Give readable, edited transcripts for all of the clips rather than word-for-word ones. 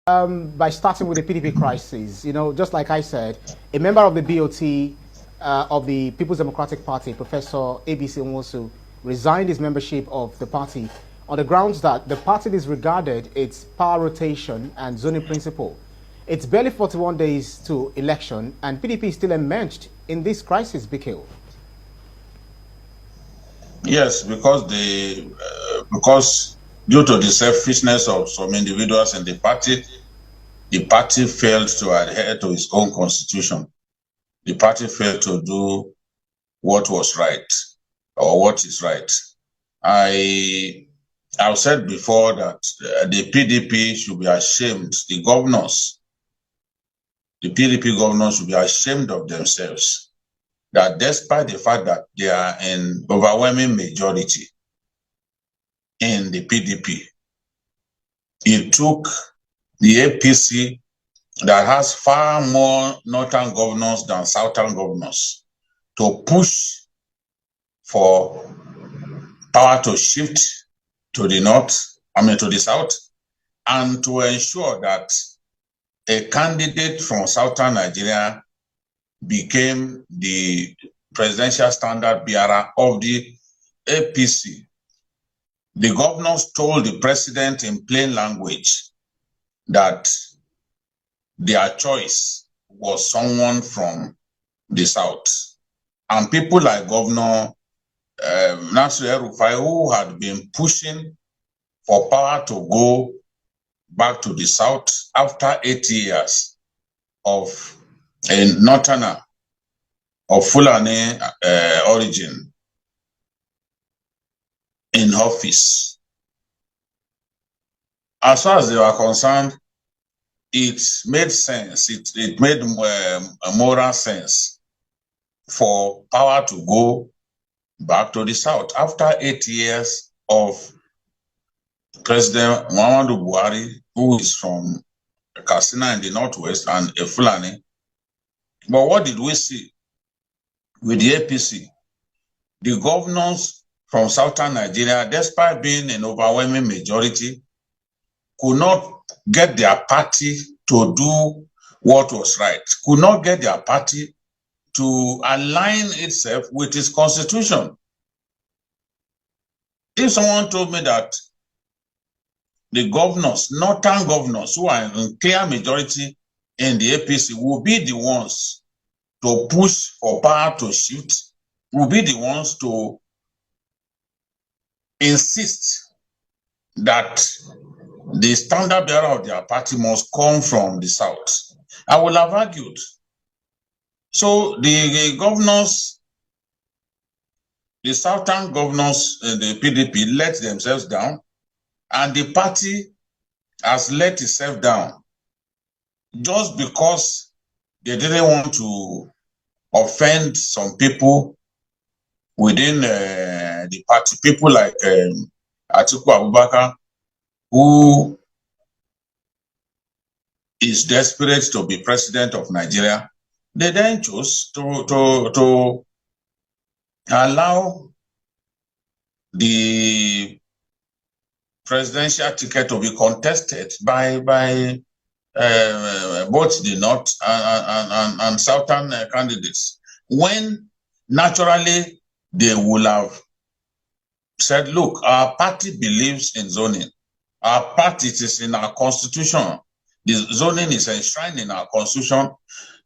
By starting with the PDP crisis, just like I said, a member of the BOT of the People's Democratic Party, Professor ABC Nwosu, resigned his membership of the party on the grounds that the party disregarded its power rotation and zoning principle. It's barely 41 days to election, and PDP is still enmeshed in this crisis, BKO. Yes, because due to the selfishness of some individuals in the party failed to adhere to its own constitution. The party failed to do what was right or what is right. I've said before that the PDP should be ashamed. The PDP governors should be ashamed of themselves, that despite the fact that they are in overwhelming majority in the PDP, it took the APC that has far more northern governors than southern governors to push for power to shift to the to the south, and to ensure that a candidate from southern Nigeria became the presidential standard bearer of the APC. The governors told the president in plain language that their choice was someone from the south. And people like Governor Nasir El-Rufai, who had been pushing for power to go back to the south after 8 years of a northerner of Fulani origin in office. As far as they were concerned, it made sense. It made moral sense for power to go back to the south after 8 years of President Muhammadu Buhari, who is from Katsina in the northwest and a Fulani. But what did we see with the APC? The governors from southern Nigeria, despite being an overwhelming majority, could not get their party to do what was right, could not get their party to align itself with its constitution. If someone told me that the governors, northern governors, who are in clear majority in the APC, will be the ones to push for power to shift, will be the ones to insist that the standard bearer of their party must come from the south, I will have argued. So the governors, the southern governors in the PDP let themselves down, and the party has let itself down just because they didn't want to offend some people within the party, people like Atiku Abubakar, who is desperate to be president of Nigeria. They then chose to allow the presidential ticket to be contested by both the north and southern candidates, when naturally they will have said, look, our party believes in zoning. Our party is in our constitution. The zoning is enshrined in our constitution,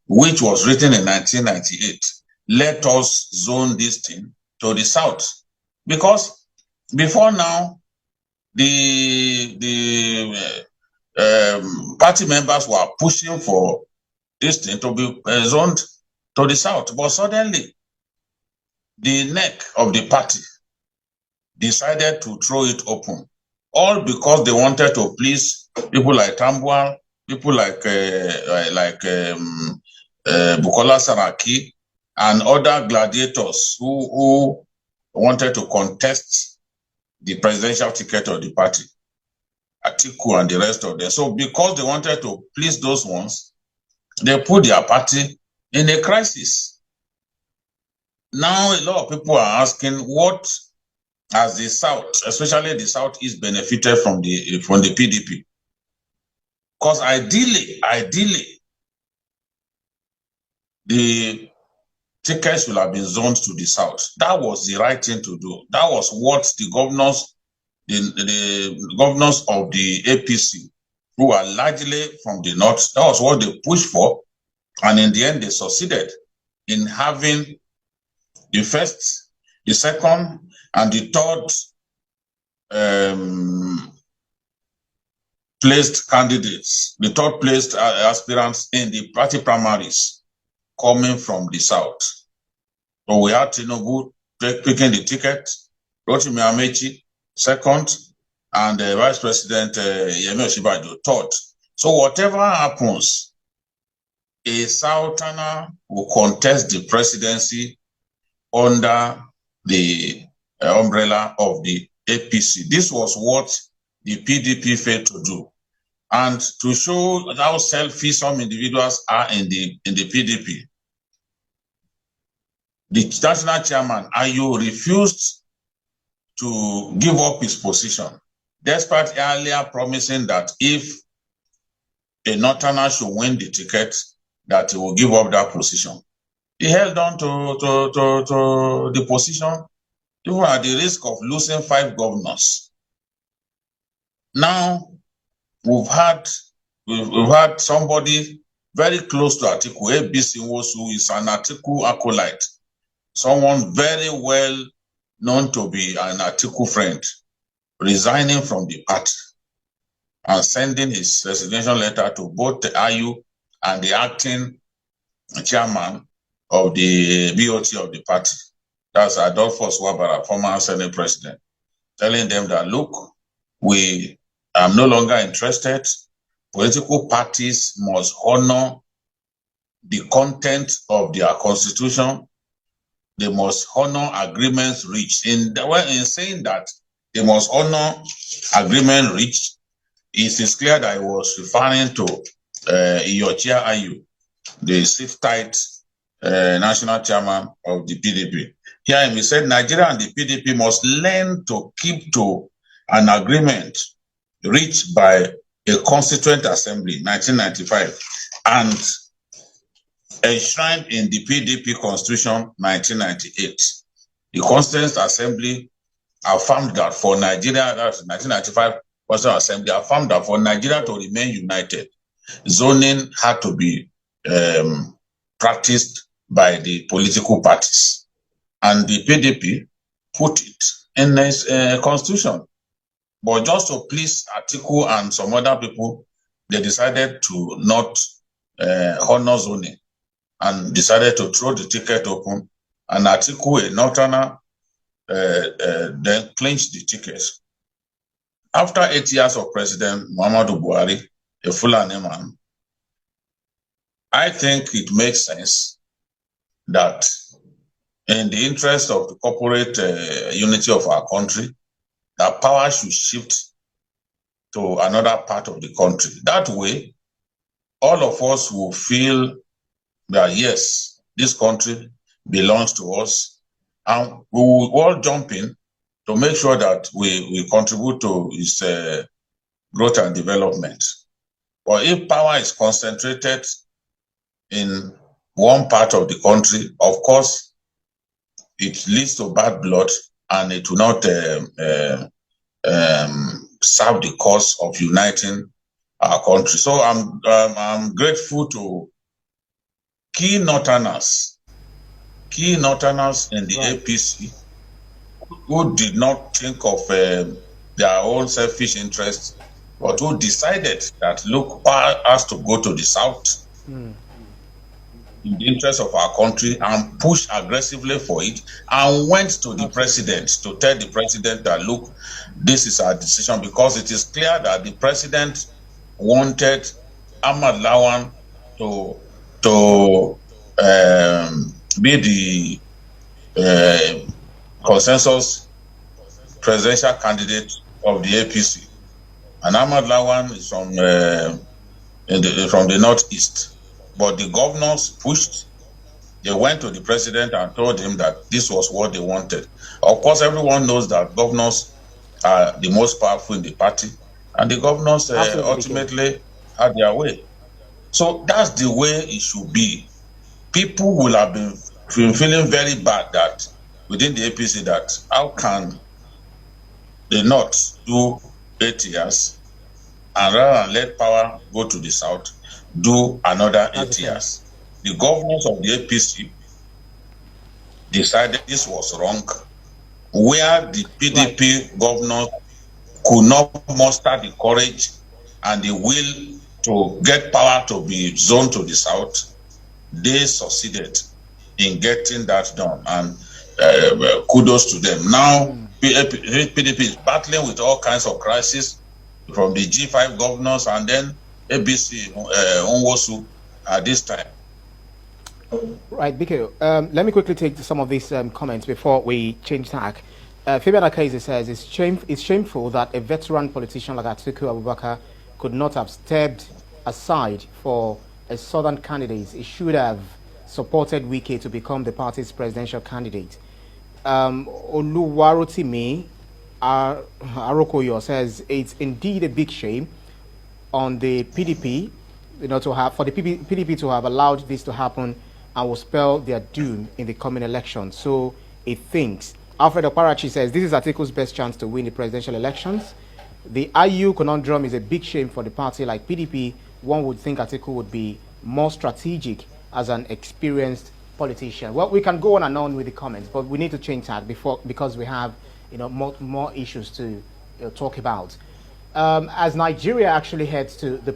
which was written in 1998. Let us zone this thing to the south. Because before now, the party members were pushing for this thing to be zoned to the south. But suddenly, the neck of the party decided to throw it open, all because they wanted to please people like Tambuwal, people like Bukola Saraki, and other gladiators who wanted to contest the presidential ticket of the party, Atiku and the rest of them. So because they wanted to please those ones, they put their party in a crisis. Now a lot of people are asking, what has the South, especially the Southeast, benefited from the PDP? Because ideally, the tickets will have been zoned to the south. That was the right thing to do. That was what the governors of the APC, who are largely from the north, that was what they pushed for. And in the end, they succeeded in having the first, the second, and the third placed candidates, the third placed aspirants in the party primaries coming from the south. So we had Tinubu picking the ticket, Rotimi Amechi second, and Vice President Yemi Osinbajo third. So whatever happens, a southerner will contest the presidency under the umbrella of the APC. This was what the PDP failed to do. And to show how selfish some individuals are in the PDP, the national chairman, Ayu, refused to give up his position, despite earlier promising that if a northerner should win the ticket, that he will give up that position. He held on to the position, even at the risk of losing 5 governors. Now, we've had somebody very close to Atiku, ABC Nwosu, is an Atiku acolyte, someone very well known to be an Atiku friend, resigning from the party and sending his resignation letter to both the Ayu and the acting chairman of the BOT of the party. That's Adolphus Wabara, former Senate president, telling them that, look, we are no longer interested. Political parties must honor the content of their constitution. They must honor agreements reached. In saying that they must honor agreement reached, it is clear that I was referring to Iyorchia Ayu, the sit-tight national chairman of the PDP. Here he said Nigeria and the PDP must learn to keep to an agreement reached by a Constituent Assembly, 1995, and enshrined in the PDP Constitution, 1998. The Constituent Assembly affirmed that for Nigeria, that's 1995 Constituent Assembly, affirmed that for Nigeria to remain united, zoning had to be practiced by the political parties. And the PDP put it in its constitution. But just to please Atiku and some other people, they decided to not honor zoning and decided to throw the ticket open. And Atiku, a northerner, then clinched the ticket. After 8 years of President Muhammadu Buhari, a Fulani man, I think it makes sense that in the interest of the corporate unity of our country, that power should shift to another part of the country. That way, all of us will feel that, yes, this country belongs to us, and we will all jump in to make sure that we contribute to its growth and development. But if power is concentrated in one part of the country, of course, it leads to bad blood, and it will not serve the cause of uniting our country. So I'm grateful to key northerners in the APC who did not think of their own selfish interests, but who decided that, look, power has to go to the south in the interest of our country, and pushed aggressively for it, and went to the president to tell the president that, look, this is our decision, because it is clear that the president wanted Ahmad Lawan to be the consensus presidential candidate of the APC. And Ahmad Lawan is from the northeast. But the governors pushed. They went to the president and told him that this was what they wanted. Of course, everyone knows that governors are the most powerful in the party, and the governors ultimately had their way. So that's the way it should be. People will have been feeling very bad that within the APC that how can they not do 8 years and rather than let power go to the south, do another That's 8 years. The governors of the APC decided this was wrong, where the PDP governors could not muster the courage and the will to get power to be zoned to the south. They succeeded in getting that done, and kudos to them. Now, PDP is battling with all kinds of crises from the G5 governors and then ABC Onwosu at this time. Right, Biko. Let me quickly take some of these comments before we change tack. Fabian Akaise says it's shameful that a veteran politician like Atiku Abubakar could not have stepped aside for a southern candidate. He should have supported Wike to become the party's presidential candidate. Oluwarotimi Arokoyo says it's indeed a big shame on the PDP, for the PDP to have allowed this to happen and will spell their doom in the coming election. So he thinks. Alfred Oparachi says this is Atiku's best chance to win the presidential elections. The IU conundrum is a big shame for the party like PDP. One would think Atiku would be more strategic as an experienced politician. Well, we can go on and on with the comments, but we need to change that because we have more issues to talk about. As Nigeria actually heads to the